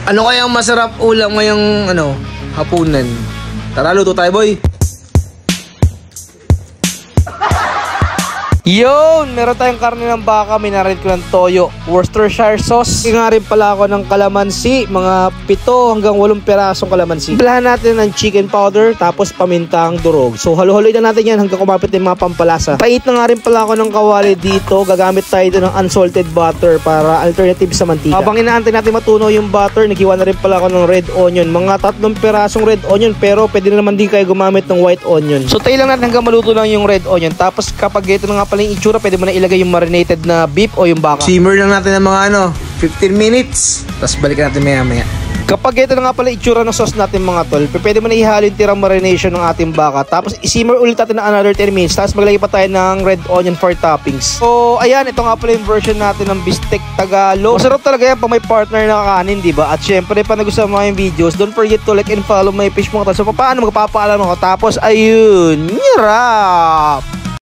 Ano kayang masarap ulam ngayong hapunan? Tara, luto tayo, boy. Yun! Meron tayong karne ng baka, minarinate ko ng toyo, Worcestershire sauce. Nga rin pala ako ng kalamansi, mga 7 hanggang 8 pirasong kalamansi. Blahan natin ng chicken powder, tapos pamintang durog. So halo-haloy na natin yan hanggang kumapit yung mga pampalasa. Pait na nga rin pala ako ng kawali dito. Gagamit tayo ng unsalted butter para alternative sa mantika. Habang inaantay natin matunaw yung butter, naghiwa na rin pala ako ng red onion. Mga 3 pirasong red onion, pero pwede na naman din kayo gumamit ng white onion. So tayo lang natin hanggang maluto lang yung red onion. Tapos kapag ito na nga pala yung itsura, pwede mo na ilagay yung marinated na beef o yung baka. Simmer lang natin ng mga 15 minutes. Tapos balikan natin maya-maya. Kapag ito na nga pala itsura ng sauce natin mga tol, pwede mo na ihalo yung tirang marination ng ating baka. Tapos isimmer ulit natin na another 10 minutes. Tapos maglagay pa tayo ng red onion for toppings. So ayan, ito nga pala yung version natin ng Bistek Tagalog. Masarap talaga yan pag may partner na kakanin, diba? At syempre, pag nagustuhan mo yung videos, don't forget to like and follow my page mga tol. So paano magpapaalam ako? Tapos ayun, nyarap!